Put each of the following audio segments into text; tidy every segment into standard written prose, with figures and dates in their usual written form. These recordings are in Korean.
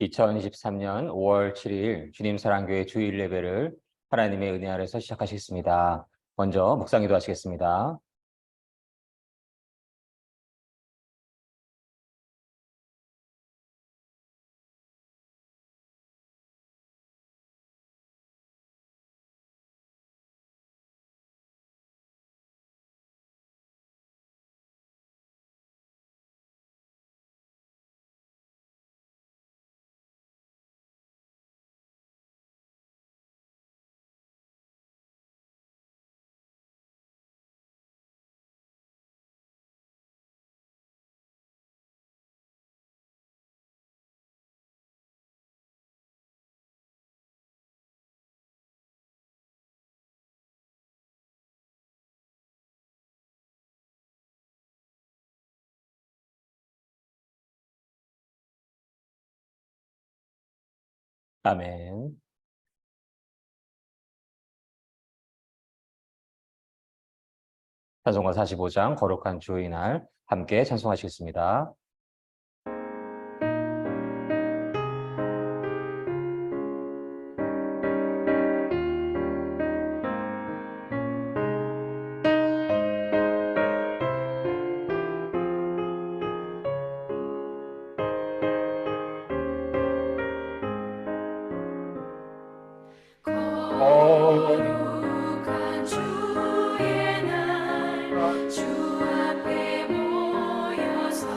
2023년 5월 7일 주님 사랑교회 주일 예배를 하나님의 은혜 아래서 시작하시겠습니다. 먼저 묵상기도 하시겠습니다. 아멘. 찬송가 45장 거룩한 주의 날 함께 찬송하시겠습니다. 거룩한 주의 날 주 앞에 모여서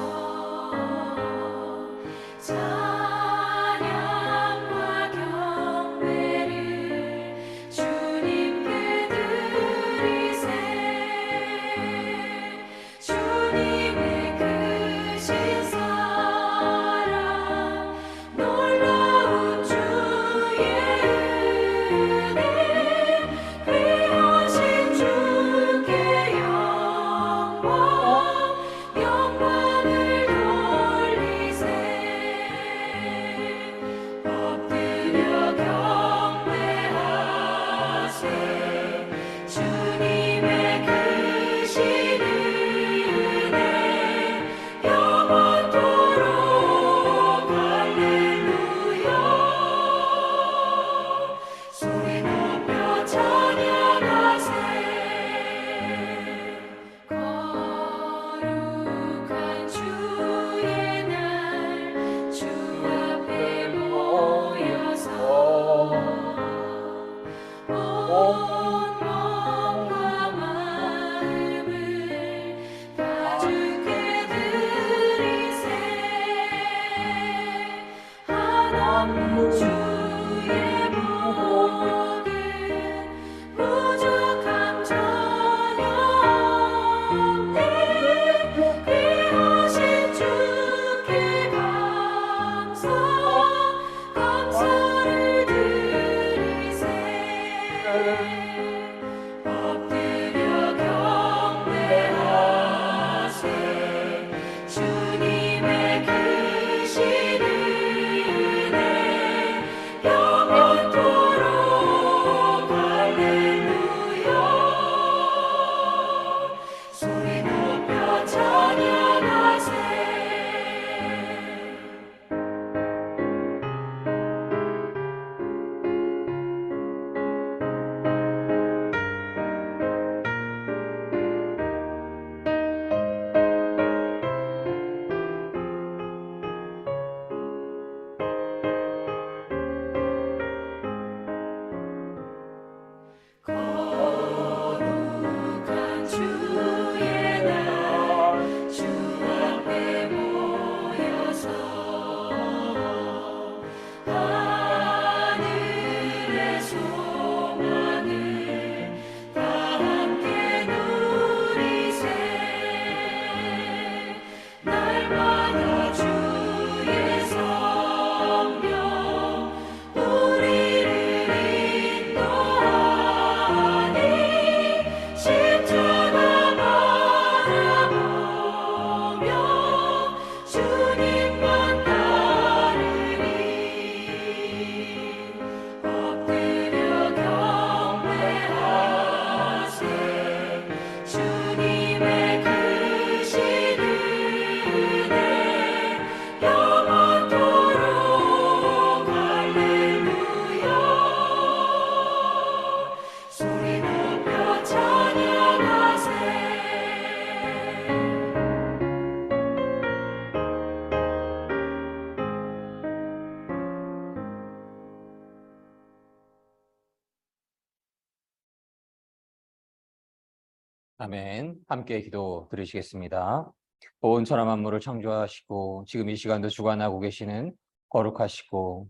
아멘. 함께 기도 드리시겠습니다. 온 천하 만물을 창조하시고 지금 이 시간도 주관하고 계시는 거룩하시고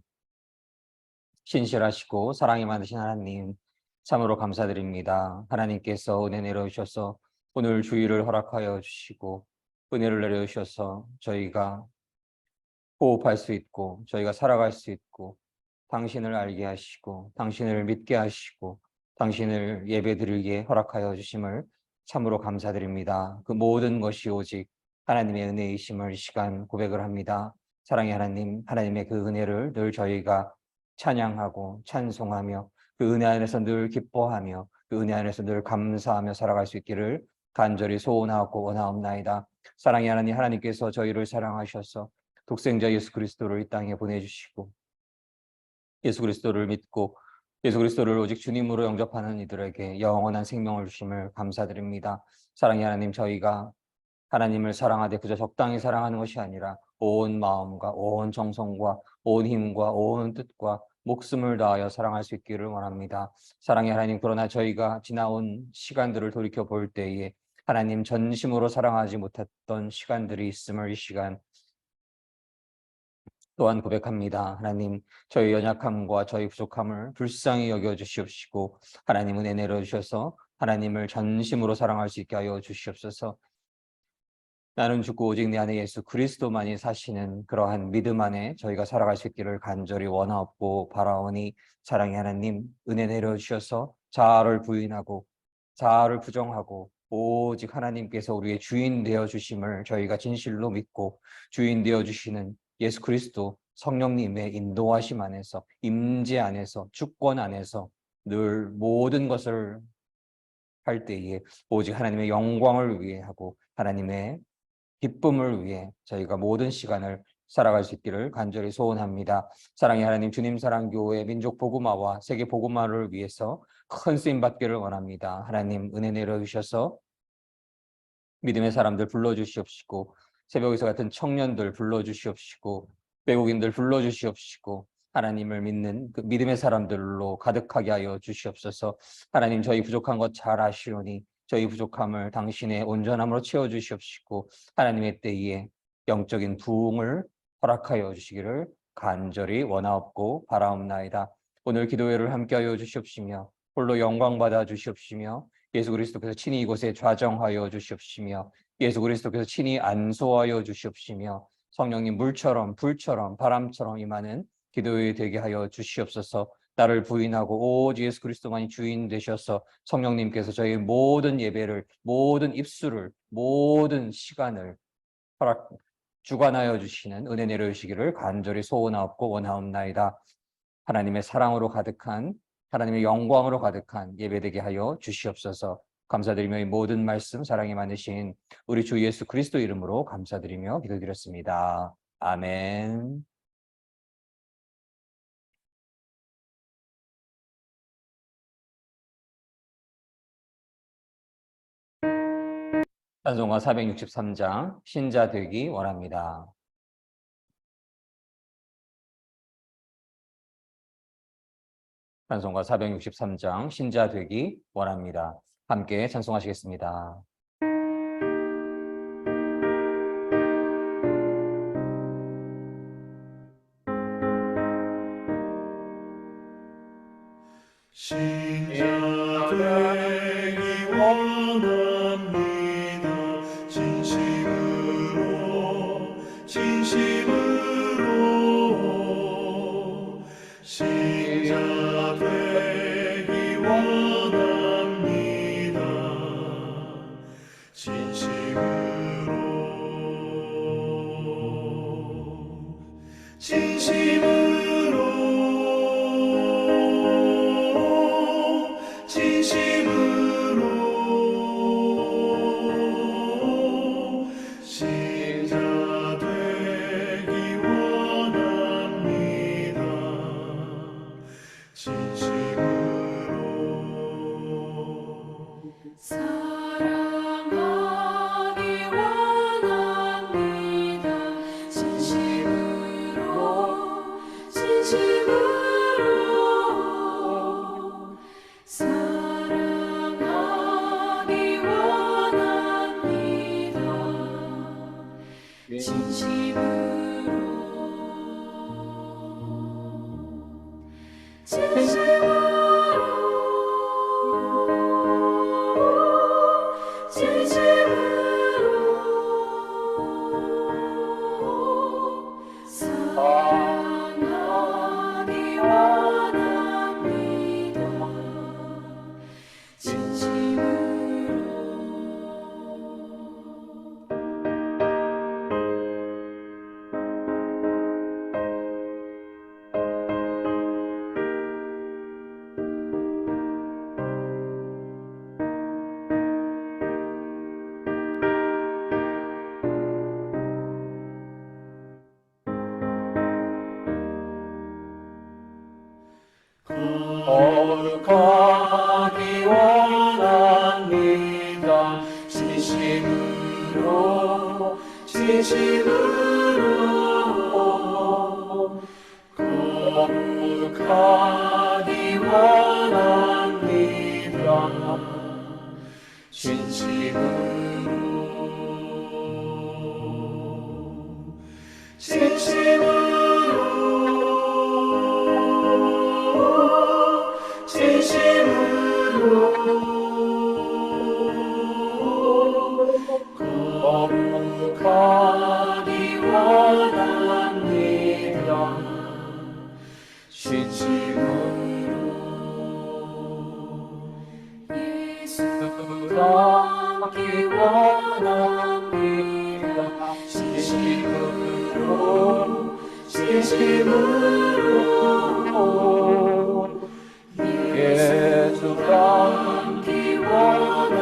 신실하시고 사랑이 많으신 하나님, 참으로 감사드립니다. 하나님께서 은혜 내려주셔서 오늘 주일을 허락하여 주시고 은혜를 내려주셔서 저희가 호흡할 수 있고 저희가 살아갈 수 있고 당신을 알게 하시고 당신을 믿게 하시고 당신을 예배드리게 허락하여 주심을 참으로 감사드립니다. 그 모든 것이 오직 하나님의 은혜이심을 이 시간 고백을 합니다. 사랑의 하나님, 하나님의 그 은혜를 늘 저희가 찬양하고 찬송하며 그 은혜 안에서 늘 기뻐하며 그 은혜 안에서 늘 감사하며 살아갈 수 있기를 간절히 소원하고 원하옵나이다. 사랑의 하나님, 하나님께서 저희를 사랑하셔서 독생자 예수 그리스도를 이 땅에 보내주시고 예수 그리스도를 믿고 예수 그리스도를 오직 주님으로 영접하는 이들에게 영원한 생명을 주심을 감사드립니다. 사랑의 하나님, 저희가 하나님을 사랑하되 그저 적당히 사랑하는 것이 아니라 온 마음과 온 정성과 온 힘과 온 뜻과 목숨을 다하여 사랑할 수 있기를 원합니다. 사랑의 하나님, 그러나 저희가 지나온 시간들을 돌이켜 볼 때에 하나님 전심으로 사랑하지 못했던 시간들이 있음을 이 시간 또한 고백합니다. 하나님, 저희 연약함과 저희 부족함을 불쌍히 여겨주시옵시고 하나님은 은혜 내려주셔서 하나님을 전심으로 사랑할 수 있게 하여 주시옵소서. 나는 죽고 오직 내 안에 예수 그리스도만이 사시는 그러한 믿음 안에 저희가 살아갈 수 있기를 간절히 원하옵고 바라오니 사랑의 하나님, 은혜 내려주셔서 자아를 부인하고 자아를 부정하고 오직 하나님께서 우리의 주인 되어주심을 저희가 진실로 믿고 주인 되어주시는 예수 그리스도 성령님의 인도하심 안에서 임재 안에서 주권 안에서 늘 모든 것을 할 때에 오직 하나님의 영광을 위해 하고 하나님의 기쁨을 위해 저희가 모든 시간을 살아갈 수 있기를 간절히 소원합니다. 사랑의 하나님, 주님 사랑교회 민족 복음화와 세계 복음화를 위해서 큰 쓰임 받기를 원합니다. 하나님 은혜 내려주셔서 믿음의 사람들 불러주시옵시고 새벽에서 같은 청년들 불러주시옵시고 외국인들 불러주시옵시고 하나님을 믿는 그 믿음의 사람들로 가득하게 하여 주시옵소서. 하나님, 저희 부족한 것 잘 아시오니 저희 부족함을 당신의 온전함으로 채워주시옵시고 하나님의 때에 영적인 부흥을 허락하여 주시기를 간절히 원하옵고 바라옵나이다. 오늘 기도회를 함께하여 주시옵시며 홀로 영광 받아 주시옵시며 예수 그리스도께서 친히 이곳에 좌정하여 주시옵시며 예수 그리스도께서 친히 안수하여 주시옵시며 성령님 물처럼 불처럼 바람처럼 임하는 기도회 되게 하여 주시옵소서. 나를 부인하고 오직 예수 그리스도만이 주인 되셔서 성령님께서 저희 모든 예배를 모든 입술을 모든 시간을 허락 주관하여 주시는 은혜 내려주시기를 간절히 소원하옵고 원하옵나이다. 하나님의 사랑으로 가득한 하나님의 영광으로 가득한 예배되게 하여 주시옵소서. 감사드리며 이 모든 말씀 사랑이 많으신 우리 주 예수 그리스도 이름으로 감사드리며 기도드렸습니다. 아멘. 찬송가 463장 신자 되기 원합니다. 찬송가 463장 신자 되기 원합니다. 함께 찬송하시겠습니다. 신자 되기 원합니다. 진심으로 신자 되기 원합니다. 신자 되기 원합니다. 진심으로 사랑하기 원합니다. 진심으로 사랑하기 원합니다. 거룩하기 원합니다. 진심으로 거룩하기 원합니다. 거룩하기 원합니다. 예수답기 원합니다. 진심으로 예수 닮기 원합니다.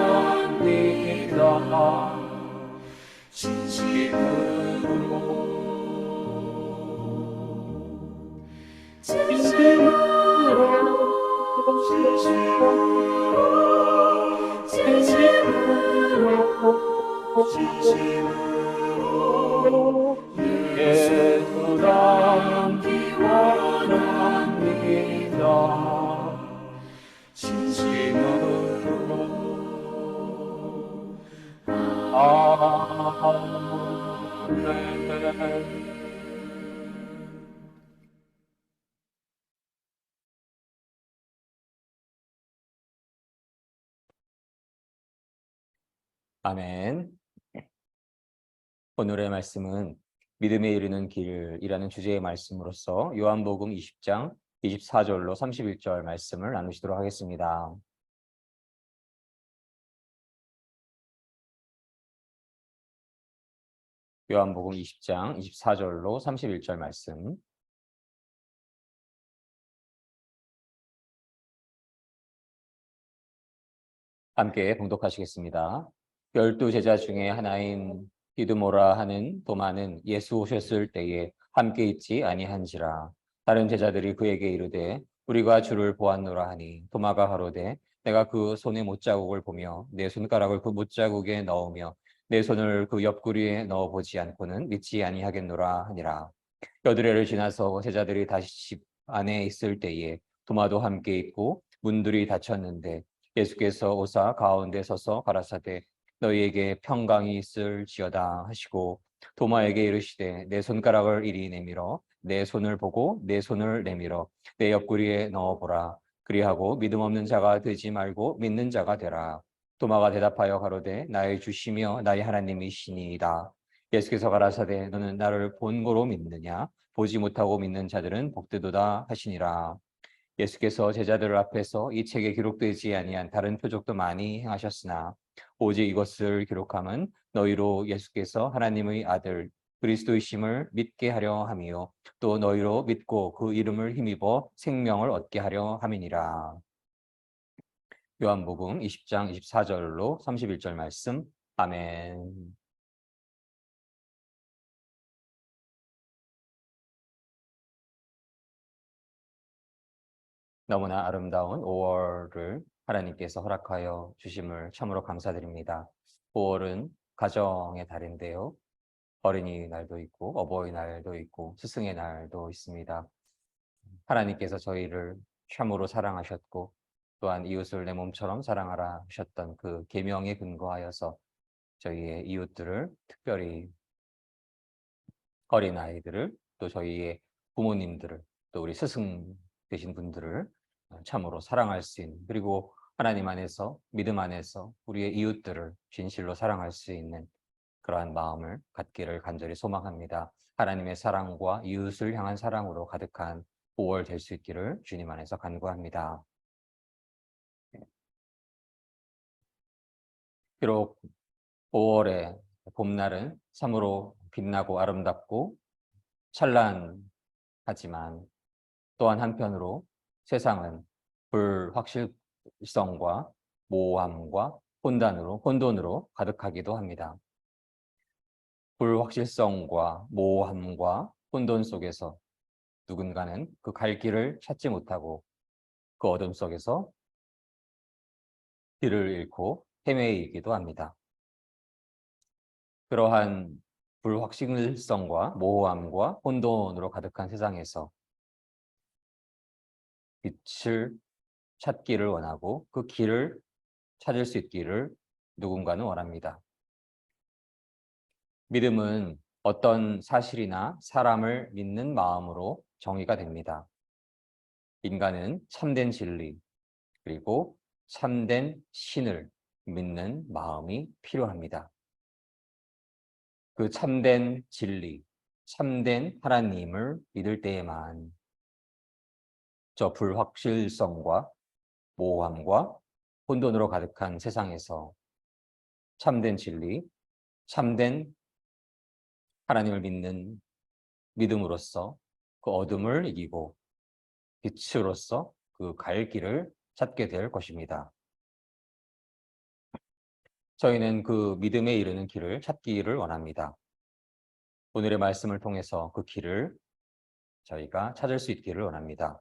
예수 닮기 원합니다. 진심으로 아멘. 아멘. 오늘의 말씀은 믿음에 이르는 길이라는 주제의 말씀으로서 요한복음 20장 24절로 31절 말씀을 나누시도록 하겠습니다. 요한복음 20장 24절로 31절 말씀. 함께 봉독하시겠습니다. 12 제자 중에 하나인 디두모라 하는 도마는 예수 오셨을 때에 함께 있지 아니한지라. 다른 제자들이 그에게 이르되 우리가 주를 보았노라 하니 도마가 가로되 내가 그 손의 못자국을 보며 내 손가락을 그 못자국에 넣으며 내 손을 그 옆구리에 넣어보지 않고는 믿지 아니하겠노라 하니라. 여드레를 지나서 제자들이 다시 집 안에 있을 때에 도마도 함께 있고 문들이 닫혔는데 예수께서 오사 가운데 서서 가라사대 너희에게 평강이 있을지어다 하시고 도마에게 이르시되 내 손가락을 이리 내밀어 내 손을 보고 내 손을 내밀어 내 옆구리에 넣어보라. 그리하고 믿음 없는 자가 되지 말고 믿는 자가 되라. 도마가 대답하여 가로되 나의 주시며 나의 하나님이시니이다. 예수께서 가라사대 너는 나를 본고로 믿느냐? 보지 못하고 믿는 자들은 복되도다 하시니라. 예수께서 제자들 앞에서 이 책에 기록되지 아니한 다른 표적도 많이 행하셨으나 오직 이것을 기록함은 너희로 예수께서 하나님의 아들 그리스도이심을 믿게 하려 함이요 또 너희로 믿고 그 이름을 힘입어 생명을 얻게 하려 함이니라. 요한복음 20장 24절로 31절 말씀. 아멘. 너무나 아름다운 5월을 하나님께서 허락하여 주심을 참으로 감사드립니다. 5월은 가정의 달인데요. 어린이날도 있고 어버이날도 있고 스승의 날도 있습니다. 하나님께서 저희를 참으로 사랑하셨고 또한 이웃을 내 몸처럼 사랑하라 하셨던 그 계명에 근거하여서 저희의 이웃들을 특별히 어린아이들을, 또 저희의 부모님들을, 또 우리 스승 되신 분들을 참으로 사랑할 수 있는, 그리고 하나님 안에서, 믿음 안에서 우리의 이웃들을 진실로 사랑할 수 있는 그러한 마음을 갖기를 간절히 소망합니다. 하나님의 사랑과 이웃을 향한 사랑으로 가득한 5월 될 수 있기를 주님 안에서 간구합니다. 비록 5월의 봄날은 참으로 빛나고 아름답고 찬란하지만, 또한 한편으로 세상은 불확실성과 모호함과 혼돈으로 가득하기도 합니다. 불확실성과 모호함과 혼돈 속에서 누군가는 그 갈 길을 찾지 못하고 그 어둠 속에서 길을 잃고 헤매이기도 합니다. 그러한 불확실성과 모호함과 혼돈으로 가득한 세상에서 빛을 찾기를 원하고 그 길을 찾을 수 있기를 누군가는 원합니다. 믿음은 어떤 사실이나 사람을 믿는 마음으로 정의가 됩니다. 인간은 참된 진리, 그리고 참된 신을 믿는 마음이 필요합니다. 그 참된 진리, 참된 하나님을 믿을 때에만 저 불확실성과 모호함과 혼돈으로 가득한 세상에서 참된 진리, 참된 하나님을 믿는 믿음으로써 그 어둠을 이기고 빛으로써 그 갈 길을 찾게 될 것입니다. 저희는 그 믿음에 이르는 길을 찾기를 원합니다. 오늘의 말씀을 통해서 그 길을 저희가 찾을 수 있기를 원합니다.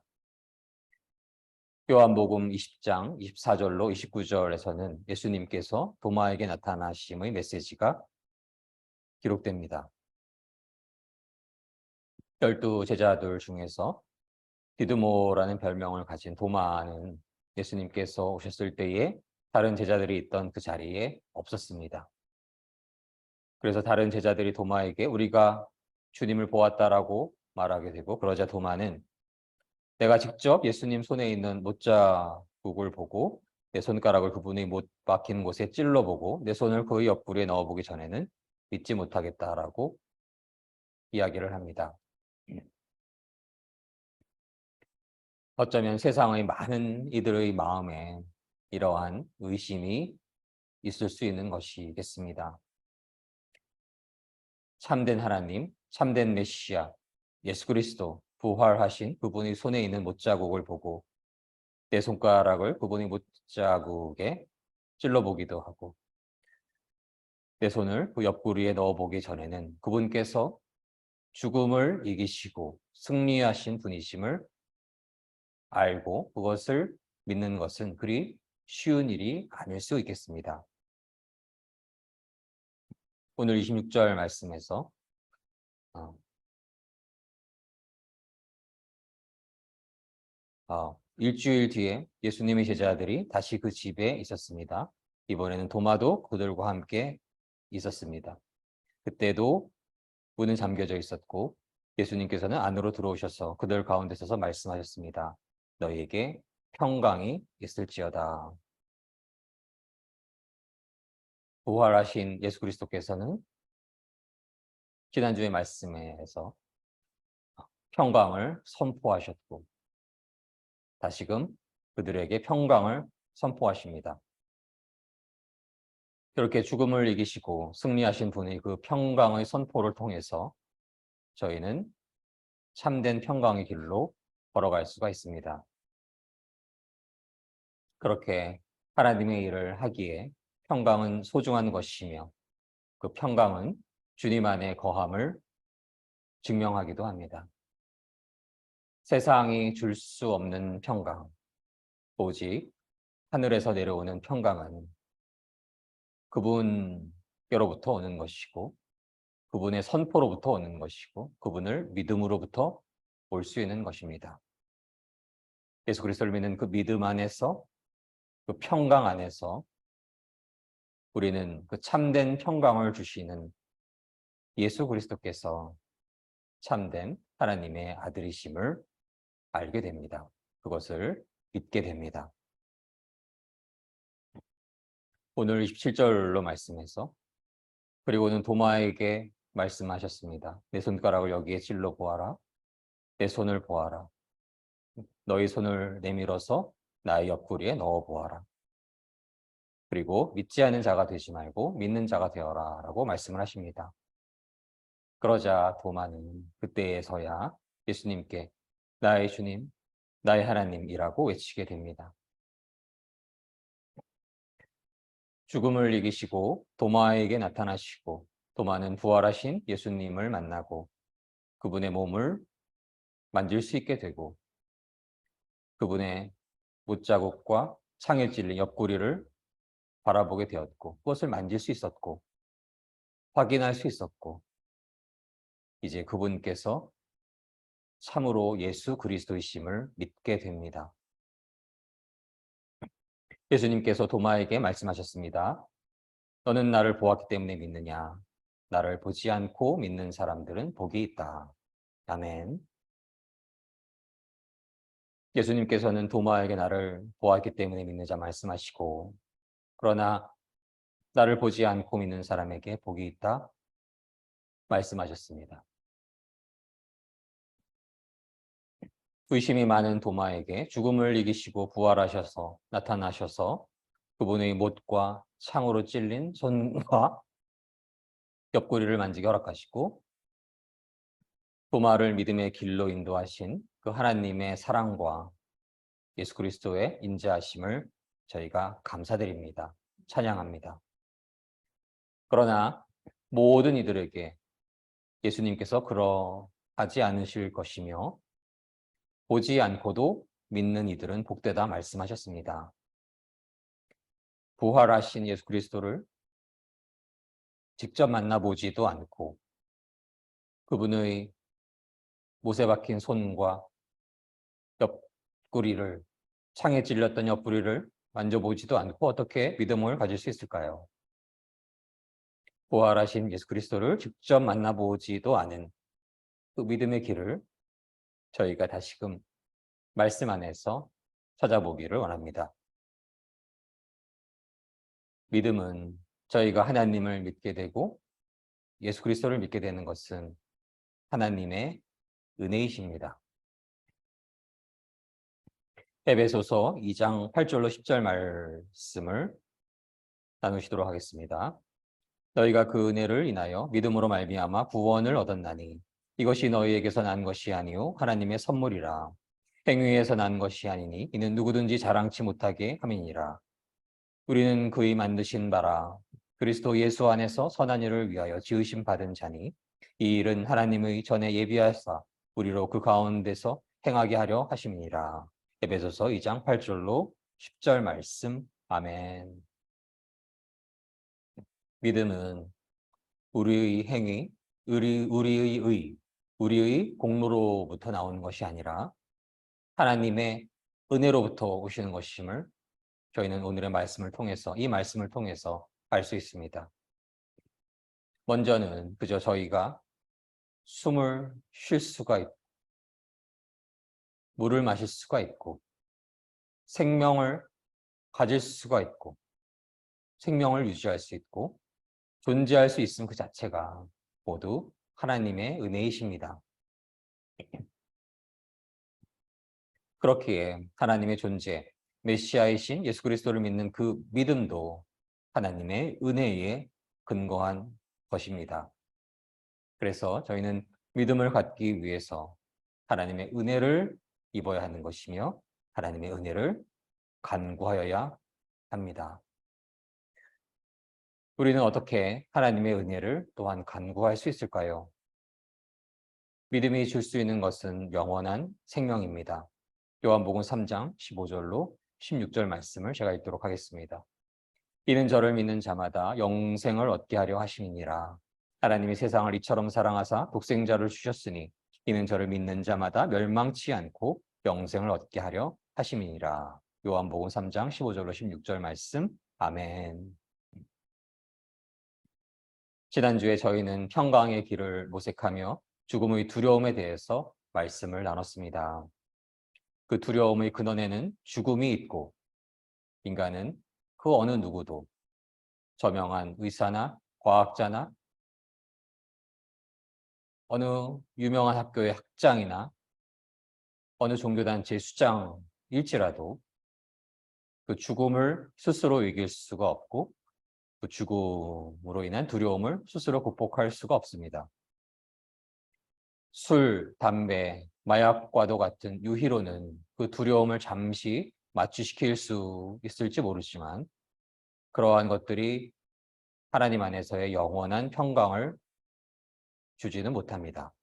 요한복음 20장 24절로 29절에서는 예수님께서 도마에게 나타나심의 메시지가 기록됩니다. 12 제자들 중에서 디드모라는 별명을 가진 도마는 예수님께서 오셨을 때에 다른 제자들이 있던 그 자리에 없었습니다. 그래서 다른 제자들이 도마에게 우리가 주님을 보았다라고 말하게 되고, 그러자 도마는 내가 직접 예수님 손에 있는 못자국을 보고 내 손가락을 그분의 못 박힌 곳에 찔러보고 내 손을 그의 옆구리에 넣어보기 전에는 믿지 못하겠다라고 이야기를 합니다. 어쩌면 세상의 많은 이들의 마음에 이러한 의심이 있을 수 있는 것이겠습니다. 참된 하나님, 참된 메시아, 예수 그리스도, 부활하신 그분의 손에 있는 못자국을 보고 내 손가락을 그분의 못자국에 찔러보기도 하고 내 손을 그 옆구리에 넣어보기 전에는 그분께서 죽음을 이기시고 승리하신 분이심을 알고 그것을 믿는 것은 그리 쉬운 일이 아닐 수 있겠습니다. 오늘 26절 말씀에서 일주일 뒤에 예수님의 제자들이 다시 그 집에 있었습니다. 이번에는 도마도 그들과 함께 있었습니다. 그때도 문은 잠겨져 있었고 예수님께서는 안으로 들어오셔서 그들 가운데 서서 말씀하셨습니다. 너희에게 평강이 있을지어다. 부활하신 예수 그리스도께서는 지난주의 말씀에서 평강을 선포하셨고 다시금 그들에게 평강을 선포하십니다. 그렇게 죽음을 이기시고 승리하신 분의 그 평강의 선포를 통해서 저희는 참된 평강의 길로 걸어갈 수가 있습니다. 그렇게 하나님의 일을 하기에 평강은 소중한 것이며 그 평강은 주님 안에 거함을 증명하기도 합니다. 세상이 줄 수 없는 평강, 오직 하늘에서 내려오는 평강은 그분께로부터 오는 것이고 그분의 선포로부터 오는 것이고 그분을 믿음으로부터 올 수 있는 것입니다. 예수 그리스도를 믿는 그 믿음 안에서, 그 평강 안에서 우리는 그 참된 평강을 주시는 예수 그리스도께서 참된 하나님의 아들이심을 알게 됩니다. 그것을 믿게 됩니다. 오늘 27절로 말씀해서 그리고는 도마에게 말씀하셨습니다. 내 손가락을 여기에 찔러 보아라. 내 손을 보아라. 너희 손을 내밀어서 나의 옆구리에 넣어 보아라. 그리고 믿지 않는 자가 되지 말고 믿는 자가 되어라 라고 말씀을 하십니다. 그러자 도마는 그때에서야 예수님께 나의 주님, 나의 하나님이라고 외치게 됩니다. 죽음을 이기시고 도마에게 나타나시고 도마는 부활하신 예수님을 만나고 그분의 몸을 만질 수 있게 되고 그분의 못자국과 창에 찔린 옆구리를 바라보게 되었고 그것을 만질 수 있었고 확인할 수 있었고 이제 그분께서 참으로 예수 그리스도이심을 믿게 됩니다. 예수님께서 도마에게 말씀하셨습니다. 너는 나를 보았기 때문에 믿느냐? 나를 보지 않고 믿는 사람들은 복이 있다. 아멘. 예수님께서는 도마에게 나를 보았기 때문에 믿느냐 말씀하시고 그러나 나를 보지 않고 믿는 사람에게 복이 있다 말씀하셨습니다. 의심이 많은 도마에게 죽음을 이기시고 부활하셔서 나타나셔서 그분의 못과 창으로 찔린 손과 옆구리를 만지게 허락하시고 도마를 믿음의 길로 인도하신 그 하나님의 사랑과 예수 그리스도의 인자하심을 저희가 감사드립니다. 찬양합니다. 그러나 모든 이들에게 예수님께서 그러하지 않으실 것이며 보지 않고도 믿는 이들은 복되다 말씀하셨습니다. 부활하신 예수 그리스도를 직접 만나보지도 않고 그분의 못에 박힌 손과 옆구리를 창에 찔렸던 옆구리를 만져보지도 않고 어떻게 믿음을 가질 수 있을까요? 부활하신 예수 그리스도를 직접 만나보지도 않은 그 믿음의 길을 저희가 다시금 말씀 안에서 찾아보기를 원합니다. 믿음은 저희가 하나님을 믿게 되고 예수 그리스도를 믿게 되는 것은 하나님의 은혜이십니다. 에베소서 2장 8절로 10절 말씀을 나누시도록 하겠습니다. 너희가 그 은혜를 인하여 믿음으로 말미암아 구원을 얻었나니 이것이 너희에게서 난 것이 아니요 하나님의 선물이라. 행위에서 난 것이 아니니 이는 누구든지 자랑치 못하게 함이니라. 우리는 그의 만드신 바라 그리스도 예수 안에서 선한 일을 위하여 지으심 받은 자니 이 일은 하나님의 전에 예비하사 우리로 그 가운데서 행하게 하려 하심이니라. 에베소서 2장 8절로 10절 말씀. 아멘. 믿음은 우리의 행위, 우리의 공로로부터 나오는 것이 아니라 하나님의 은혜로부터 오시는 것임을 저희는 오늘의 말씀을 통해서 이 말씀을 통해서 알 수 있습니다. 먼저는 그저 저희가 숨을 쉴 수가 있고 물을 마실 수가 있고 생명을 가질 수가 있고 생명을 유지할 수 있고 존재할 수 있음 그 자체가 모두 하나님의 은혜이십니다. 그렇기에 하나님의 존재, 메시아이신 예수 그리스도를 믿는 그 믿음도 하나님의 은혜에 근거한 것입니다. 그래서 저희는 믿음을 갖기 위해서 하나님의 은혜를 입어야 하는 것이며 하나님의 은혜를 간구하여야 합니다. 우리는 어떻게 하나님의 은혜를 또한 간구할 수 있을까요? 믿음이 줄 수 있는 것은 영원한 생명입니다. 요한복음 3장 15절로 16절 말씀을 제가 읽도록 하겠습니다. 이는 저를 믿는 자마다 영생을 얻게 하려 하심이니라. 하나님이 세상을 이처럼 사랑하사 독생자를 주셨으니 이는 저를 믿는 자마다 멸망치 않고 영생을 얻게 하려 하심이니라. 요한복음 3장 15절로 16절 말씀. 아멘. 지난주에 저희는 평강의 길을 모색하며 죽음의 두려움에 대해서 말씀을 나눴습니다. 그 두려움의 근원에는 죽음이 있고 인간은 그 어느 누구도 저명한 의사나 과학자나 어느 유명한 학교의 학장이나 어느 종교단체의 수장일지라도 그 죽음을 스스로 이길 수가 없고 그 죽음으로 인한 두려움을 스스로 극복할 수가 없습니다. 술, 담배, 마약과도 같은 유희로는 그 두려움을 잠시 마취시킬 수 있을지 모르지만 그러한 것들이 하나님 안에서의 영원한 평강을 주지는 못합니다.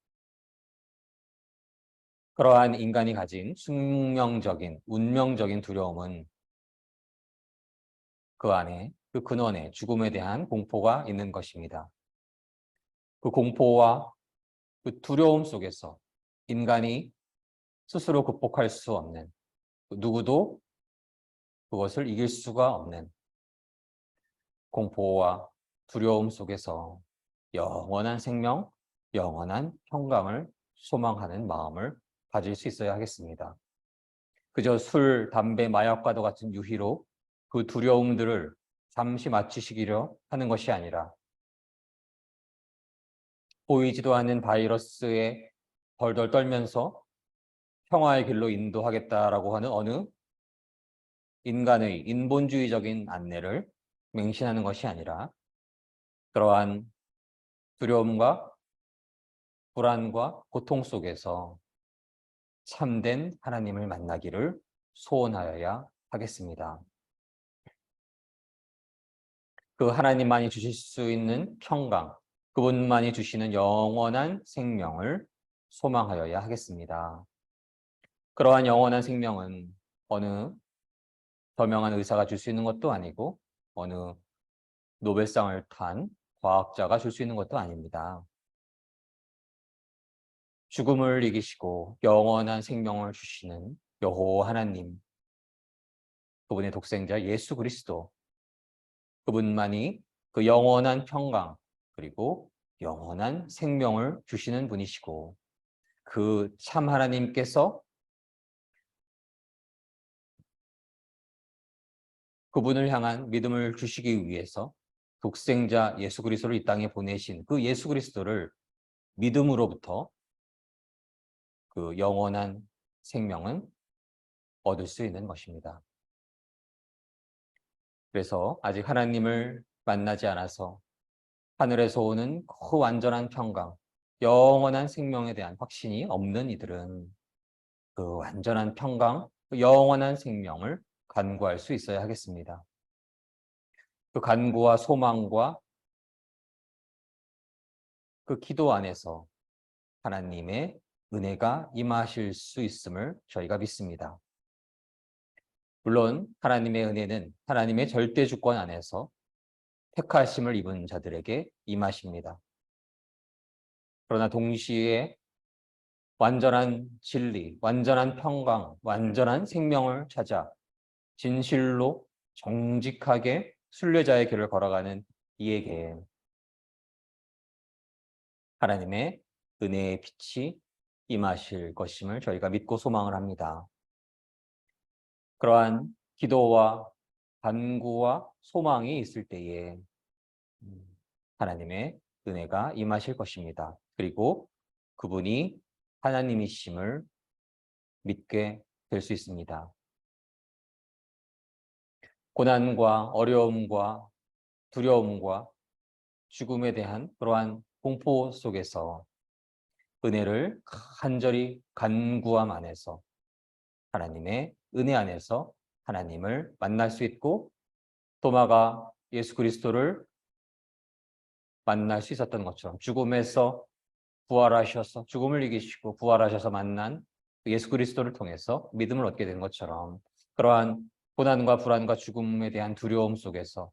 그러한 인간이 가진 숙명적인, 운명적인 두려움은 그 안에, 그 근원에 죽음에 대한 공포가 있는 것입니다. 그 공포와 그 두려움 속에서 인간이 스스로 극복할 수 없는, 누구도 그것을 이길 수가 없는 공포와 두려움 속에서 영원한 생명, 영원한 평강을 소망하는 마음을 가질 수 있어야 하겠습니다. 그저 술, 담배, 마약과도 같은 유희로 그 두려움들을 잠시 마치시기려 하는 것이 아니라 보이지도 않는 바이러스에 덜덜 떨면서 평화의 길로 인도하겠다라고 하는 어느 인간의 인본주의적인 안내를 맹신하는 것이 아니라 그러한 두려움과 불안과 고통 속에서 참된 하나님을 만나기를 소원하여야 하겠습니다. 그 하나님만이 주실 수 있는 평강, 그분만이 주시는 영원한 생명을 소망하여야 하겠습니다. 그러한 영원한 생명은 어느 저명한 의사가 줄 수 있는 것도 아니고 어느 노벨상을 탄 과학자가 줄 수 있는 것도 아닙니다. 죽음을 이기시고 영원한 생명을 주시는 여호와 하나님, 그분의 독생자 예수 그리스도, 그분만이 그 영원한 평강 그리고 영원한 생명을 주시는 분이시고 그 참 하나님께서 그분을 향한 믿음을 주시기 위해서 독생자 예수 그리스도를 이 땅에 보내신 그 예수 그리스도를 믿음으로부터 그 영원한 생명은 얻을 수 있는 것입니다. 그래서 아직 하나님을 만나지 않아서 하늘에서 오는 그 완전한 평강, 영원한 생명에 대한 확신이 없는 이들은 그 완전한 평강, 그 영원한 생명을 간구할 수 있어야 하겠습니다. 그 간구와 소망과 그 기도 안에서 하나님의 은혜가 임하실 수 있음을 저희가 믿습니다. 물론 하나님의 은혜는 하나님의 절대 주권 안에서 택하심을 입은 자들에게 임하십니다. 그러나 동시에 완전한 진리, 완전한 평강, 완전한 생명을 찾아 진실로 정직하게 순례자의 길을 걸어가는 이에게 하나님의 은혜의 빛이 임하실 것임을 저희가 믿고 소망을 합니다. 그러한 기도와 간구와 소망이 있을 때에 하나님의 은혜가 임하실 것입니다. 그리고 그분이 하나님이심을 믿게 될 수 있습니다. 고난과 어려움과 두려움과 죽음에 대한 그러한 공포 속에서 은혜를 간절히 간구함 안에서 하나님의 은혜 안에서 하나님을 만날 수 있고 도마가 예수 그리스도를 만날 수 있었던 것처럼 죽음에서 부활하셔서 죽음을 이기시고 부활하셔서 만난 예수 그리스도를 통해서 믿음을 얻게 된 것처럼 그러한 고난과 불안과 죽음에 대한 두려움 속에서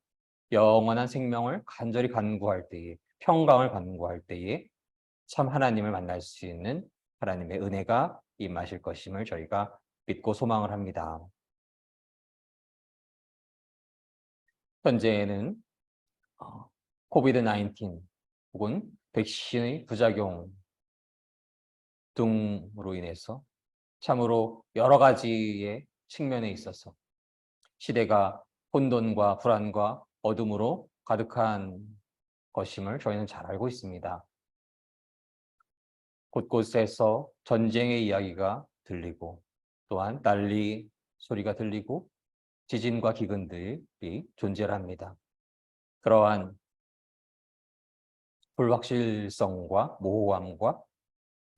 영원한 생명을 간절히 간구할 때에 평강을 간구할 때에 참 하나님을 만날 수 있는 하나님의 은혜가 임하실 것임을 저희가 믿고 소망을 합니다. 현재는 코비드-19 혹은 백신의 부작용 등으로 인해서 참으로 여러 가지의 측면에 있어서 시대가 혼돈과 불안과 어둠으로 가득한 것임을 저희는 잘 알고 있습니다. 곳곳에서 전쟁의 이야기가 들리고 또한 난리 소리가 들리고 지진과 기근들이 존재합니다. 그러한 불확실성과 모호함과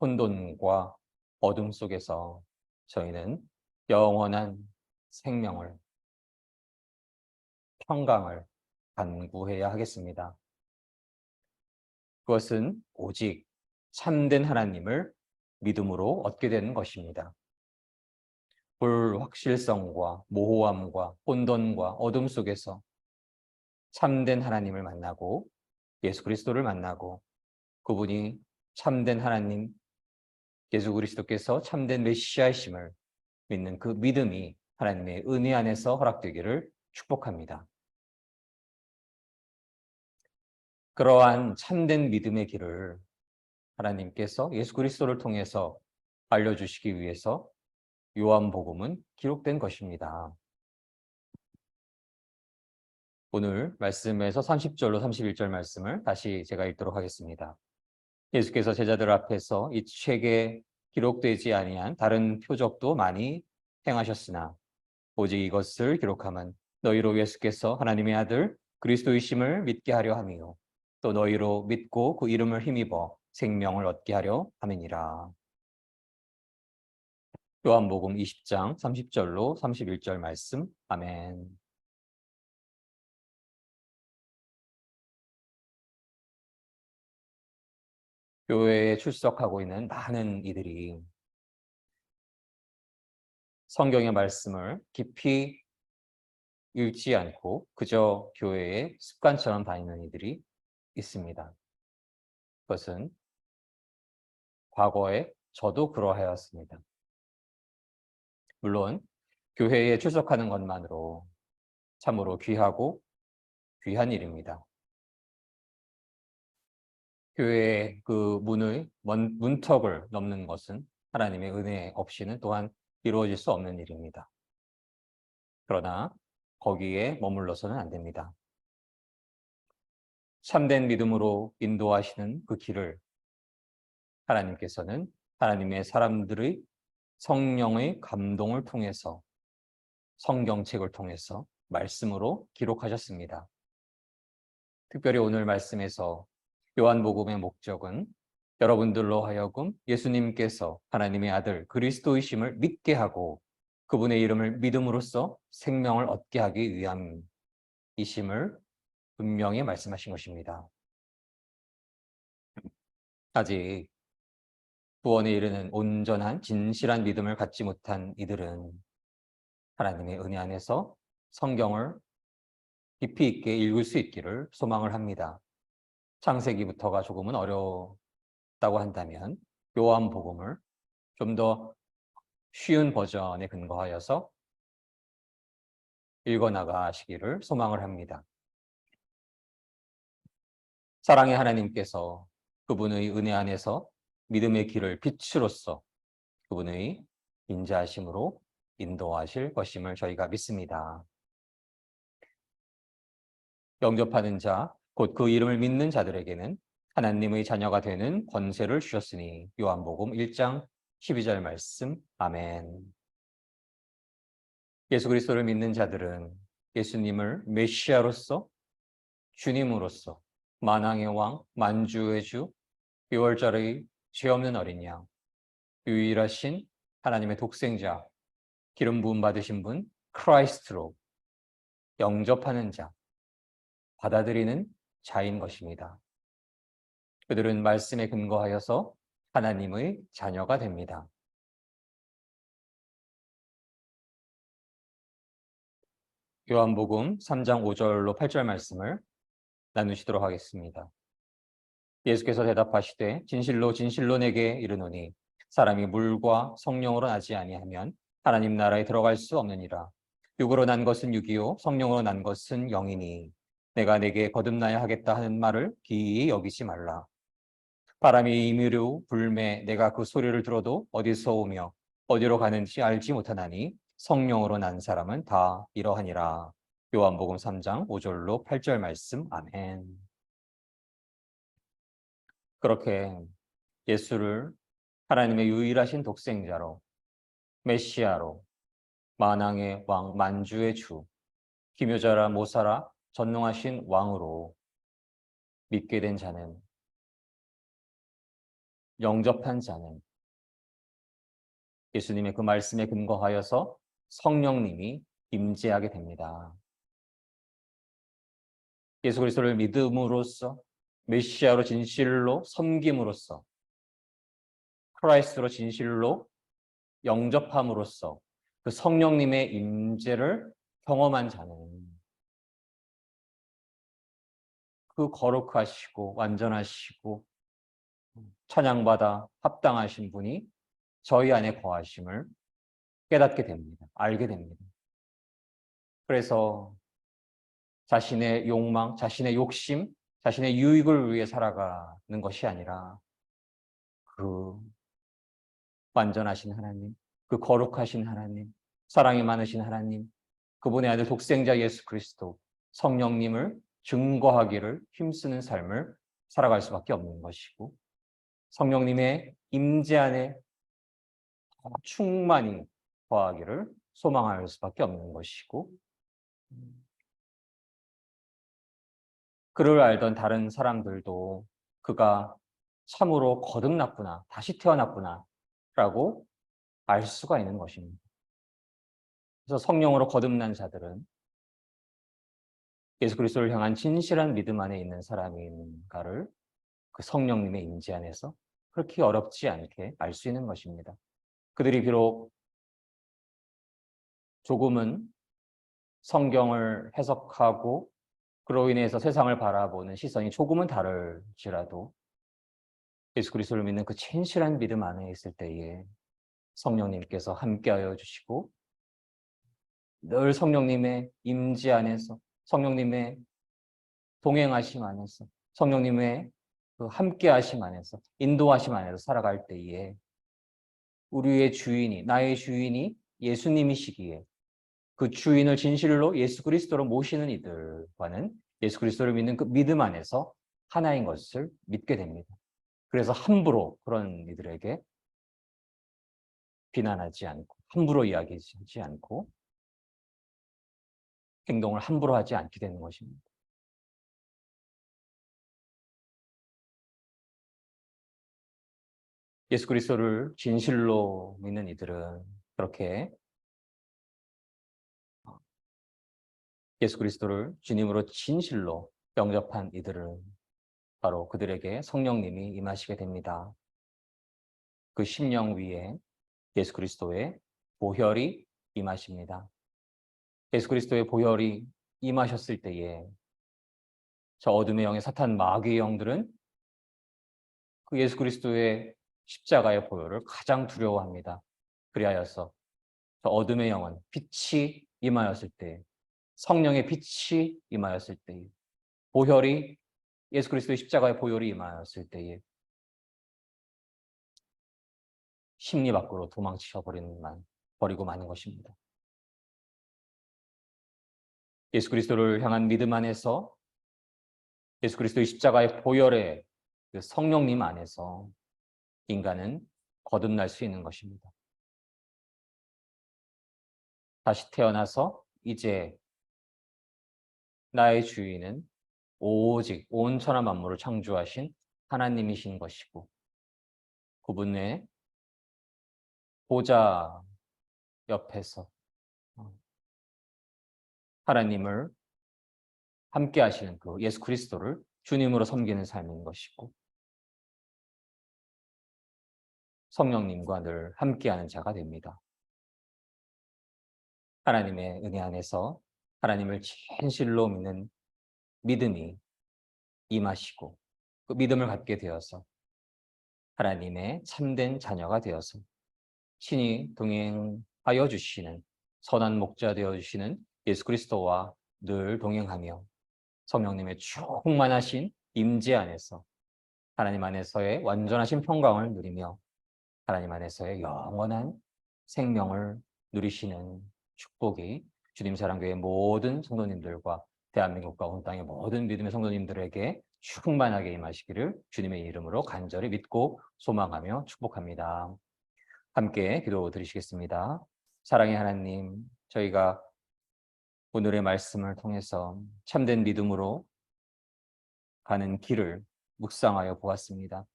혼돈과 어둠 속에서 저희는 영원한 생명을, 평강을 간구해야 하겠습니다. 그것은 오직 참된 하나님을 믿음으로 얻게 되는 것입니다. 불확실성과 모호함과 혼돈과 어둠 속에서 참된 하나님을 만나고 예수 그리스도를 만나고 그분이 참된 하나님, 예수 그리스도께서 참된 메시아이심을 믿는 그 믿음이 하나님의 은혜 안에서 허락되기를 축복합니다. 그러한 참된 믿음의 길을 하나님께서 예수 그리스도를 통해서 알려주시기 위해서 요한복음은 기록된 것입니다. 오늘 말씀에서 30절로 31절 말씀을 다시 제가 읽도록 하겠습니다. 예수께서 제자들 앞에서 이 책에 기록되지 아니한 다른 표적도 많이 행하셨으나 오직 이것을 기록함은 너희로 예수께서 하나님의 아들 그리스도이심을 믿게 하려 함이요 또 너희로 믿고 그 이름을 힘입어 생명을 얻게 하려 함이니라. 요한복음 20장 30절로 31절 말씀. 아멘. 교회에 출석하고 있는 많은 이들이 성경의 말씀을 깊이 읽지 않고 그저 교회에 습관처럼 다니는 이들이 있습니다. 그것은 과거에 저도 그러하였습니다. 물론 교회에 출석하는 것만으로 참으로 귀하고 귀한 일입니다. 교회의 그 문턱을 넘는 것은 하나님의 은혜 없이는 또한 이루어질 수 없는 일입니다. 그러나 거기에 머물러서는 안 됩니다. 참된 믿음으로 인도하시는 그 길을 하나님께서는 하나님의 사람들의 성령의 감동을 통해서 성경책을 통해서 말씀으로 기록하셨습니다. 특별히 오늘 말씀에서 요한복음의 목적은 여러분들로 하여금 예수님께서 하나님의 아들 그리스도이심을 믿게 하고 그분의 이름을 믿음으로써 생명을 얻게 하기 위함이심을 분명히 말씀하신 것입니다. 아직 구원에 이르는 온전한 진실한 믿음을 갖지 못한 이들은 하나님의 은혜 안에서 성경을 깊이 있게 읽을 수 있기를 소망을 합니다. 창세기부터가 조금은 어렵다고 한다면 요한복음을 좀 더 쉬운 버전에 근거하여서 읽어나가시기를 소망을 합니다. 사랑의 하나님께서 그분의 은혜 안에서 믿음의 길을 빛으로써 그분의 인자하심으로 인도하실 것임을 저희가 믿습니다. 영접하는 자, 곧 그 이름을 믿는 자들에게는 하나님의 자녀가 되는 권세를 주셨으니 요한복음 1장 12절 말씀. 아멘. 예수 그리스도를 믿는 자들은 예수님을 메시아로서 주님으로서 만왕의 왕, 만주의 주, 6월절의 죄 없는 어린 양, 유일하신 하나님의 독생자, 기름 부음 받으신 분, 크라이스트로 영접하는 자, 받아들이는 자인 것입니다. 그들은 말씀에 근거하여서 하나님의 자녀가 됩니다. 요한복음 3장 5절로 8절 말씀을 나누시도록 하겠습니다. 예수께서 대답하시되 진실로 진실로 내게 이르노니 사람이 물과 성령으로 나지 아니하면 하나님 나라에 들어갈 수 없느니라. 육으로 난 것은 육이요 성령으로 난 것은 영이니 내가 내게 거듭나야 하겠다 하는 말을 기이히 여기지 말라. 바람이 임의로 불매 내가 그 소리를 들어도 어디서 오며 어디로 가는지 알지 못하나니 성령으로 난 사람은 다 이러하니라. 요한복음 3장 5절로 8절 말씀. 아멘. 그렇게 예수를 하나님의 유일하신 독생자로, 메시아로, 만왕의 왕, 만주의 주, 기묘자라 모사라 전능하신 왕으로 믿게 된 자는, 영접한 자는 예수님의 그 말씀에 근거하여서 성령님이 임재하게 됩니다. 예수 그리스도를 믿음으로써, 메시아로 진실로 섬김으로써, 크라이스트로 진실로 영접함으로써 그 성령님의 임재를 경험한 자는 그 거룩하시고 완전하시고 찬양받아 합당하신 분이 저희 안에 거하심을 깨닫게 됩니다. 알게 됩니다. 그래서 자신의 욕망, 자신의 욕심, 자신의 유익을 위해 살아가는 것이 아니라 그 완전하신 하나님, 그 거룩하신 하나님, 사랑이 많으신 하나님, 그분의 아들 독생자 예수 그리스도, 성령님을 증거하기를 힘쓰는 삶을 살아갈 수밖에 없는 것이고, 성령님의 임재 안에 충만히 거하기를 소망할 수밖에 없는 것이고, 그를 알던 다른 사람들도 그가 참으로 거듭났구나, 다시 태어났구나 라고 알 수가 있는 것입니다. 그래서 성령으로 거듭난 자들은 예수 그리스도를 향한 진실한 믿음 안에 있는 사람이 있는가를 그 성령님의 임재 안에서 그렇게 어렵지 않게 알 수 있는 것입니다. 그들이 비록 조금은 성경을 해석하고 그로 인해서 세상을 바라보는 시선이 조금은 다를지라도 예수 그리스도를 믿는 그 진실한 믿음 안에 있을 때에 성령님께서 함께하여 주시고 늘 성령님의 임재 안에서, 성령님의 동행하심 안에서, 성령님의 그 함께하심 안에서, 인도하심 안에서 살아갈 때에 우리의 주인이, 나의 주인이 예수님이시기에 그 주인을 진실로 예수 그리스도로 모시는 이들과는 예수 그리스도를 믿는 그 믿음 안에서 하나인 것을 믿게 됩니다. 그래서 함부로 그런 이들에게 비난하지 않고, 함부로 이야기하지 않고, 행동을 함부로 하지 않게 되는 것입니다. 예수 그리스도를 진실로 믿는 이들은 그렇게 예수 그리스도를 주님으로 진실로 영접한 이들은 바로 그들에게 성령님이 임하시게 됩니다. 그 심령 위에 예수 그리스도의 보혈이 임하십니다. 예수 그리스도의 보혈이 임하셨을 때에 저 어둠의 영의 사탄 마귀의 영들은 그 예수 그리스도의 십자가의 보혈을 가장 두려워합니다. 그리하여서 저 어둠의 영은 빛이 임하였을 때, 성령의 빛이 임하였을 때에, 보혈이 예수 그리스도의 십자가의 보혈이 임하였을 때에 심리 밖으로 버리고 마는 것입니다. 예수 그리스도를 향한 믿음 안에서 예수 그리스도의 십자가의 보혈의 그 성령님 안에서 인간은 거듭날 수 있는 것입니다. 다시 태어나서 이제 나의 주인은 오직 온 천하 만물을 창조하신 하나님이신 것이고 그분의 보좌 옆에서 하나님을 함께 하시는 그 예수 그리스도를 주님으로 섬기는 삶인 것이고 성령님과 늘 함께하는 자가 됩니다. 하나님의 은혜 안에서 하나님을 진실로 믿는 믿음이 임하시고 그 믿음을 갖게 되어서 하나님의 참된 자녀가 되어서 친히 동행하여 주시는 선한 목자 되어 주시는 예수 그리스도와 늘 동행하며 성령님의 충만하신 임재 안에서 하나님 안에서의 완전하신 평강을 누리며 하나님 안에서의 영원한 생명을 누리시는 축복이 주님 사랑교회 모든 성도님들과 대한민국과 온 땅의 모든 믿음의 성도님들에게 충만하게 임하시기를 주님의 이름으로 간절히 믿고 소망하며 축복합니다. 함께 기도 드리시겠습니다. 사랑의 하나님, 저희가 오늘의 말씀을 통해서 참된 믿음으로 가는 길을 묵상하여 보았습니다.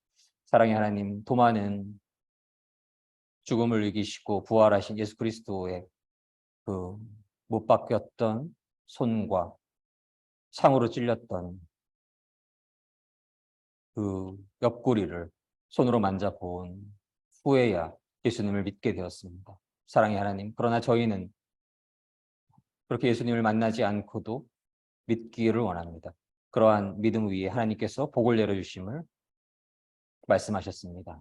사랑의 하나님, 도마는 죽음을 이기시고 부활하신 예수 그리스도의 그 못 박혔던 손과 창으로 찔렸던 그 옆구리를 손으로 만져본 후에야 예수님을 믿게 되었습니다. 사랑의 하나님, 그러나 저희는 그렇게 예수님을 만나지 않고도 믿기를 원합니다. 그러한 믿음 위에 하나님께서 복을 내려주심을 말씀하셨습니다.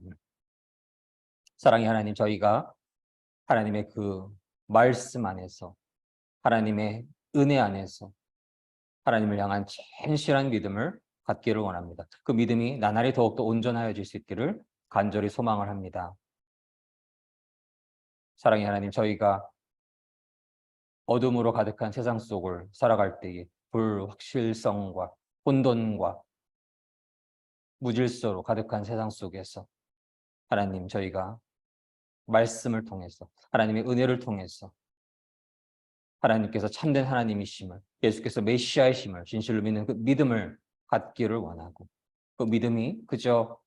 사랑의 하나님, 저희가 하나님의 그 말씀 안에서, 하나님의 은혜 안에서 하나님을 향한 진실한 믿음을 갖기를 원합니다. 그 믿음이 나날이 더욱더 온전하여질 수 있기를 간절히 소망을 합니다. 사랑의 하나님, 저희가 어둠으로 가득한 세상 속을 살아갈 때에 불확실성과 혼돈과 무질서로 가득한 세상 속에서 하나님, 저희가 말씀을 통해서 하나님의 은혜를 통해서 하나님께서 참된 하나님이심을, 예수께서 메시아이심을 진실로 믿는 그 믿음을 갖기를 원하고, 그 믿음이 그저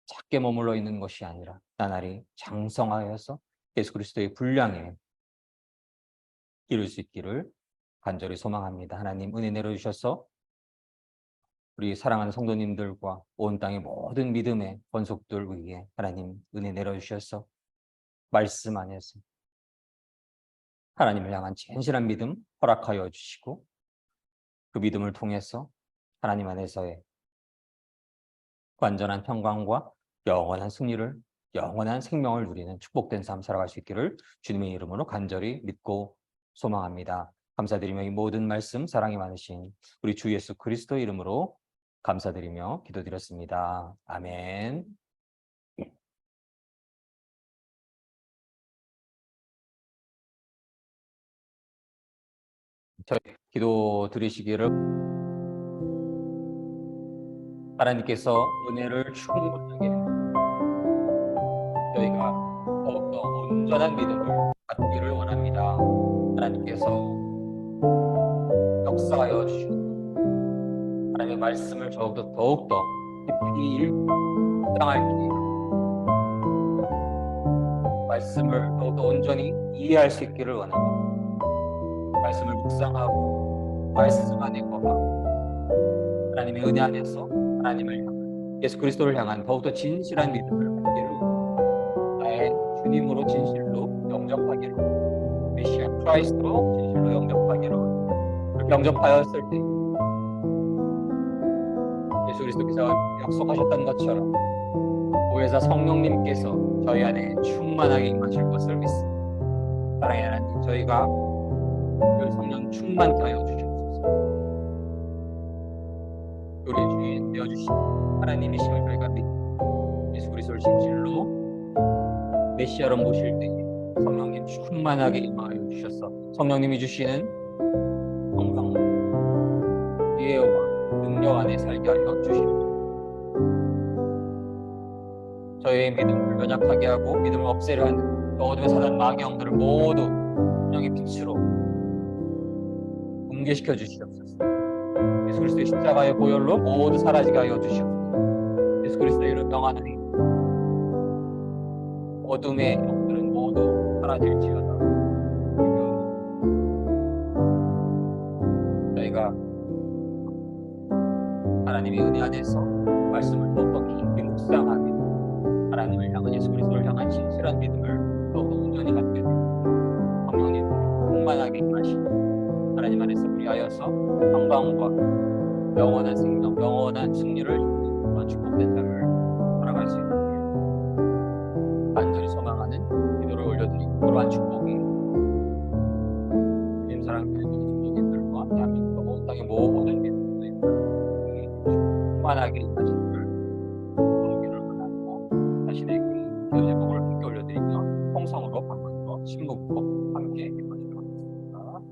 작게 머물러 있는 것이 아니라 나날이 장성하여서 예수 그리스도의 분량에 이룰 수 있기를 간절히 소망합니다. 하나님, 은혜 내려주셔서 우리 사랑하는 성도님들과 온 땅의 모든 믿음의 권속들 위에 하나님 은혜 내려주셔서 말씀 안에서 하나님을 향한 진실한 믿음 허락하여 주시고, 그 믿음을 통해서 하나님 안에서의 완전한 평강과 영원한 승리를, 영원한 생명을 누리는 축복된 삶 살아갈 수 있기를 주님의 이름으로 간절히 믿고 소망합니다. 감사드리며 이 모든 말씀 사랑이 많으신 우리 주 예수 그리스도 이름으로 감사드리며 기도드렸습니다. 아멘. 저희 기도 드리시기를 하나님께서 은혜를 충분하게 저희가 더욱더 온전한 믿음을 갖기를 원합니다. 하나님께서 역사하여 주시고 하나님의 말씀을 더욱더 깊이 묵상할 때 말씀을 더욱더 온전히 이해할 수 있기를 원합니다. 말씀을 묵상하고 말씀 안에 거하고 하나님의 은혜 안에서 하나님을 향한, 예수 그리스도를 향한 더욱더 진실한 믿음을 갖기를, 나의 주님으로 진실로 영접하기로, 메시아 크라이스트로 진실로 영접하기로, 그렇게 영접하였을 때 예수 그리스도께서 약속하셨던 것처럼 보혜사 성령님께서 저희 안에 충만하게 임하실 것을 믿습니다. 사랑의 하나님, 저희가 그 성령 충만케 하여 주시옵소서. 우리 주인 되어주신 하나님이심을 저희가 믿고 예수 그리스도를 진실로 메시아로 모실 때에 성령님 충만하게 임하여 주셔서 성령님이 주시는 건강, 지혜와 능력 안에 살게 하여 주시옵소서. 저희의 믿음을 연약하게 하고 믿음을 없애려 하는 어둠의 사단 마귀형들을 모두 성령의 빛으로 붕괴시켜 주시옵소서. 예수 그리스도의 십자가의 보혈로 모두 사라지게 하여 주시옵소서. 예수 그리스도의 이름 명하노니 어둠의 영들은 모두 사라질지어다. 저희가 하나님의 은혜 안에서 말씀을 더욱더 깊이 묵상하게, 하나님을 향한, 예수 그리스도를 향한 진실한 믿음을 더욱더 온전히 갖게 되고 성령님 충만하게 임하시고 하나님 안에서 우리하여서 평강과 영원한 생명, 영원한 승리를 주는 축복된 삶을 살아갈 수 있는 간절히 소망하는 기도를 올려드리고, 그러한 축복이 주님 사랑하는 성도님들과 대한민국과 온 땅의 모든 믿음의 충만하게 임하시고 놓고 함께 기도하시도록 하겠습니다.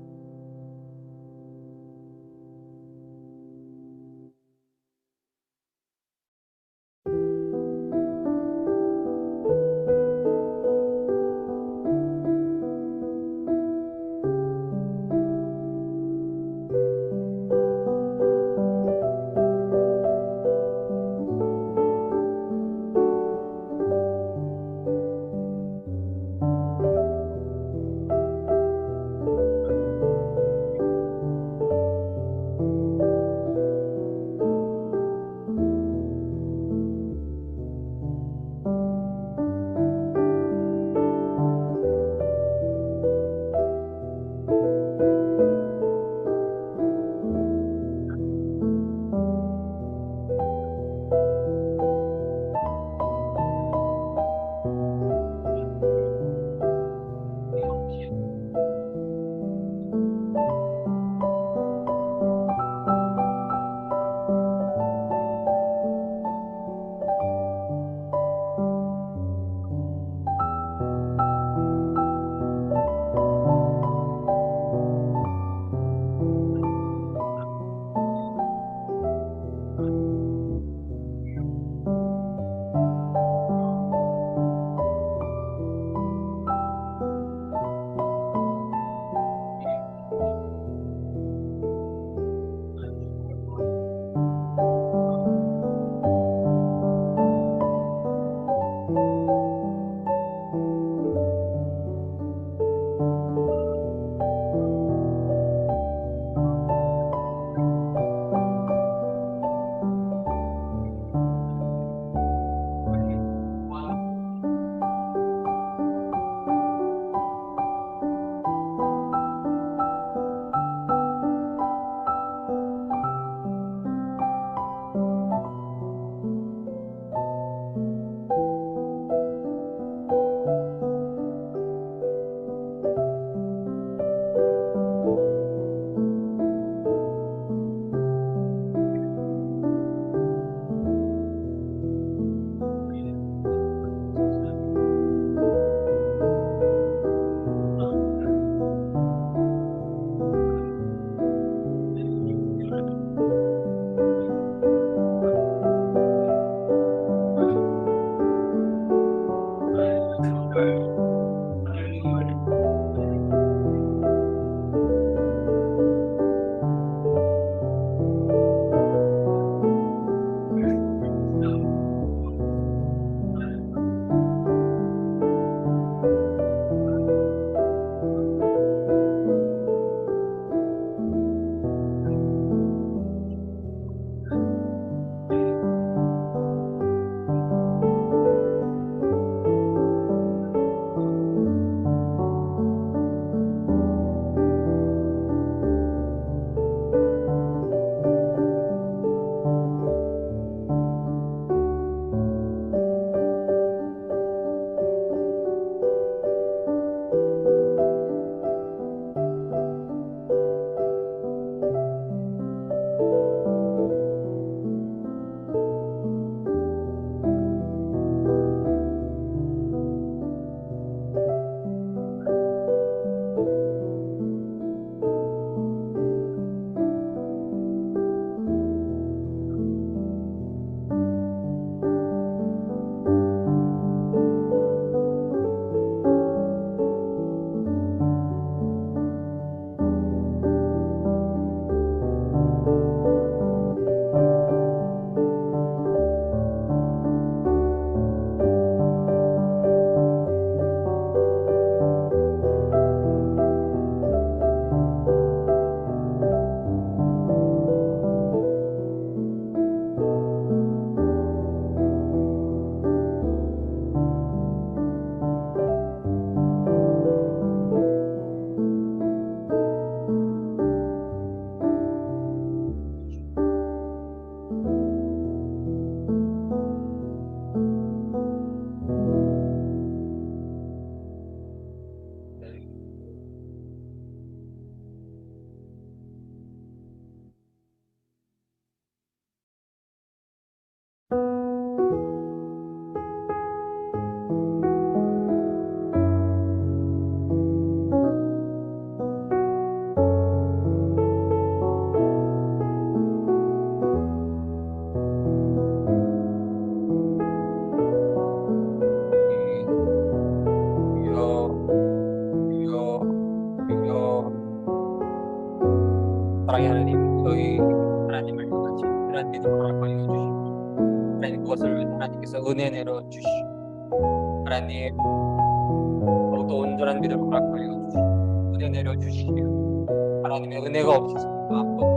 하나님께서 은혜 내려 주시고 하나님 더욱더 온전한 믿음을 허락하여 주시고 은혜 내려 주시고 하나님의 은혜가 없어서 아무것도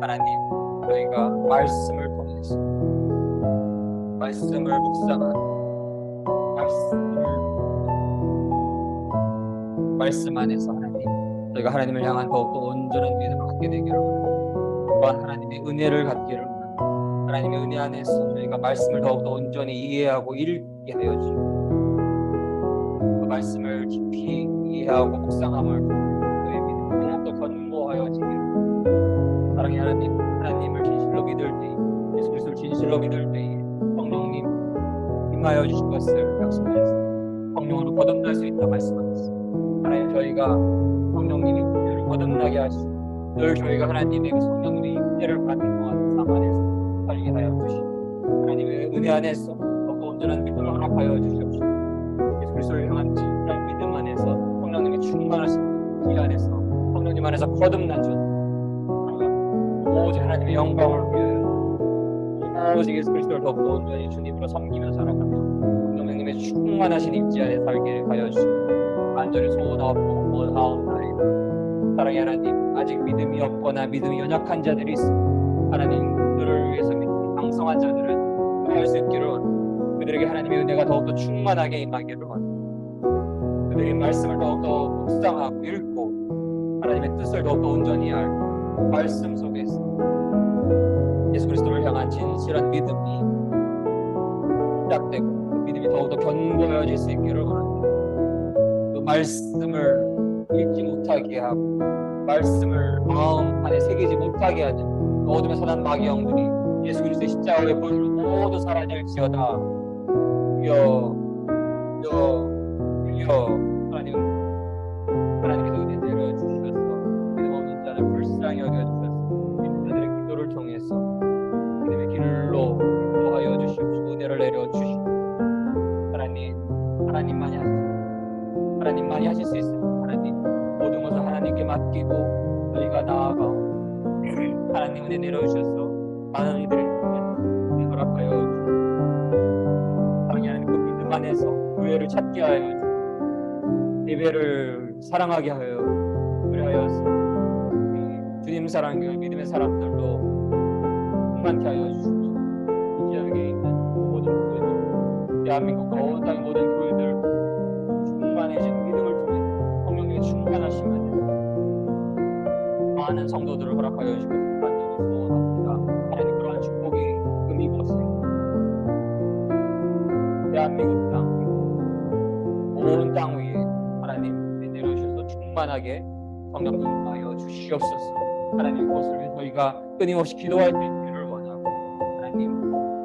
하나님 저희가 말씀을 통해서 말씀을 묵상하고 말씀 안에서 하나님 저희가 하나님을 향한 더욱더 온전한 믿음을 갖게 되기를 원합니다. 또한 하나님의 은혜를 갖기를 원합니다. 하나님의 은혜 안에서 저희가 말씀을 더욱더 온전히 이해하고 읽게 하여 주시고 그 말씀을 깊이 이해하고 묵상함을 통해 저희의 믿음이 더욱더 견고하여 지기를 사랑의 하나님, 하나님을 진실로 믿을 때에 예수 그리스도를 진실로 믿을 때에 성령님 임하여 주실 것을 약속하였습니다. 성령으로 거듭날 수 있다 말씀하셨습니다. 하나님 저희가 성령님의 은혜를 거듭나게 하시고 늘 저희가 하나님의 그 성령님의 임재를 받는 동안 삶 안에서 살게 하여 주시고 하나님의 은혜 안에서 더욱 온전한 믿음을 허락하여 주시옵시고 예수 그리스도를 향한 진실한 믿음 안에서 성령님의 충만하신 그 안에서 성령님 안에서 거듭난 전 오직 하나님의 영광을 위하여 오직 예수 그리스도를 더욱더 온전히 주님으로 섬기며 살아가며 성령님의 충만하신 임재 안에 살게 하여 주시고 간절히 소원하옵고 원하옵나이다. 사랑의 하나님 아직 믿음이 없거나 믿음이 연약한 자들이 있습니다. 하나님 그들을 위해서 믿음이 강성한 자들은 할 수 있기를 원합니다. 그들에게 하나님의 은혜가 더욱더 충만하게 임하기를 원합니다. 그들의 말씀을 더욱더 묵상하고 읽고 하나님의 뜻을 더욱더 온전히 알고 말씀 속에서 예수 그리스도를 향한 진실한 믿음이 시작되고 그 믿음이 더욱더 견고해질 수 있기를 원합니다. 그 말씀을 읽지 못하게 하고 말씀을 마음 안에 새기지 못하게 하는 그 어둠의 선한 마귀 영들이 예수 그리스도의 십자가의 보혈로 모두 사라질지어다. 하나님께서 은혜 내려주셔서 믿음 없는 자를 불쌍히 여겨주셔서 믿는 자들의 기도를 통해서 믿음의 길로 인도하여 주시옵시고 은혜를 내려주시고 하나님만이 하실 수 있습니다. 하나님 모든 것을 하나님께 맡기고 저희가 나아가 하나님 은혜 내려주셔서 많은 이들의 은혜 허락하여 주시고 하나님 그 믿음 안에서 교회를 찾게 하여 주시고 예배를 사랑하게 하여 그리하여서 주님 사랑교회 믿음의 사람들로 충만케 하여 주십시오. 이 지역에 있는 모든 교회들 대한민국과 온 땅의 모든 교회들 충만해진 믿음을 통해 성령님의 충만하심 안에 많은 성도들을 허락하여 주시고 간절히 소원합니다. 하나님 그러한 축복이 금이곳에 대한민국 땅 온 땅 위에 하나님 내려주셔서 충만하게 성령님하여 주시옵소서. 하나님 그것을 위해 저희가 끊임없이 기도할 수 있기를 원하고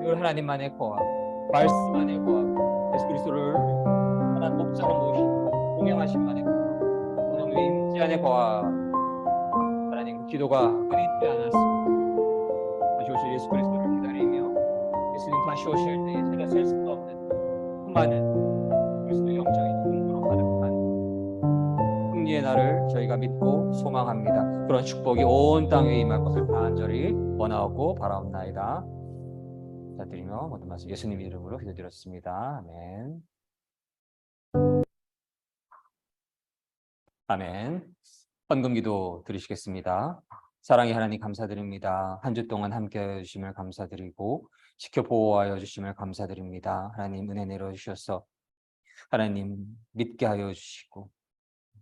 늘 하나님만의 거하고 말씀 안에 거하고 예수 그리스도를 하나님 목자로 모시고 동행하심만에 거하고 성령님의 임재 안에 거하고 하나님 그 기도가 끊이지 않았습니다. 다시 오실 예수 그리스도를 기다리며 예수님 다시 오실 때에 제가 셀 수도 없는 수많은 그리스도의 영적인 힘으로 가득한 승리의 날을 저희가 믿고 소망합니다. 그런 축복이 온 땅에 임할 것을 간절히 원하고 바라옵나이다. 감사드리며 모든 말씀 예수님 이름으로 기도드렸습니다. 아멘. 아멘. 헌금기도 드리시겠습니다. 사랑의 하나님 감사드립니다. 한 주 동안 함께하여 주심을 감사드리고 지켜 보호하여 주심을 감사드립니다. 하나님 은혜 내려주셔서 하나님 믿게 하여 주시고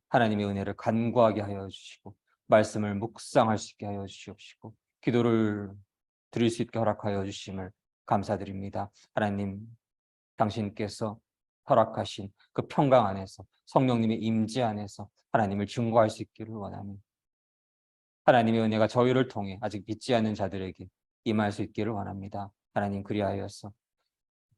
하나님의 은혜를 간구하게 하여 주시고 말씀을 묵상할 수 있게 하여 주시옵시고 기도를 드릴 수 있게 허락하여 주심을 감사드립니다. 하나님 당신께서 허락하신 그 평강 안에서 성령님의 임재 안에서 하나님을 증거할 수 있기를 원합니다. 하나님의 은혜가 저희를 통해 아직 믿지 않는 자들에게 임할 수 있기를 원합니다. 하나님 그리하여서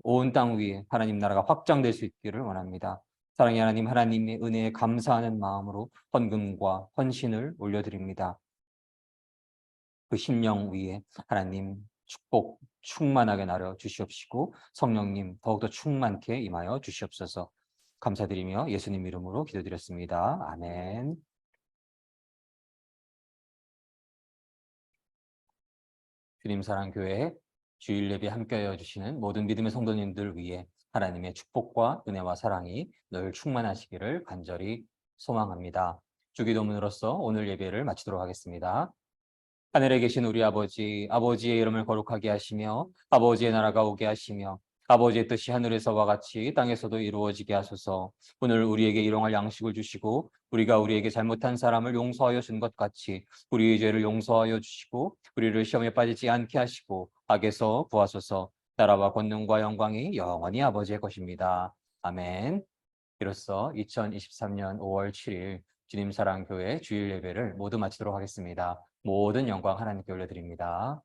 온 땅 위에 하나님 나라가 확장될 수 있기를 원합니다. 사랑의 하나님, 하나님의 은혜에 감사하는 마음으로 헌금과 헌신을 올려드립니다. 그 심령 위에 하나님 축복 충만하게 나려 주시옵시고 성령님 더욱더 충만케 임하여 주시옵소서. 감사드리며 예수님 이름으로 기도드렸습니다. 아멘. 주님 사랑교회 주일 예배 함께하여 주시는 모든 믿음의 성도님들 위해 하나님의 축복과 은혜와 사랑이 늘 충만하시기를 간절히 소망합니다. 주기도문으로서 오늘 예배를 마치도록 하겠습니다. 하늘에 계신 우리 아버지, 아버지의 이름을 거룩하게 하시며 아버지의 나라가 오게 하시며 아버지의 뜻이 하늘에서와 같이 땅에서도 이루어지게 하소서. 오늘 우리에게 일용할 양식을 주시고 우리가 우리에게 잘못한 사람을 용서하여 준 것 같이 우리의 죄를 용서하여 주시고 우리를 시험에 빠지지 않게 하시고 악에서 구하소서. 나라와 권능과 영광이 영원히 아버지의 것입니다. 아멘. 이로써 2023년 5월 7일 주님 사랑교회 주일 예배를 모두 마치도록 하겠습니다. 모든 영광 하나님께 올려드립니다.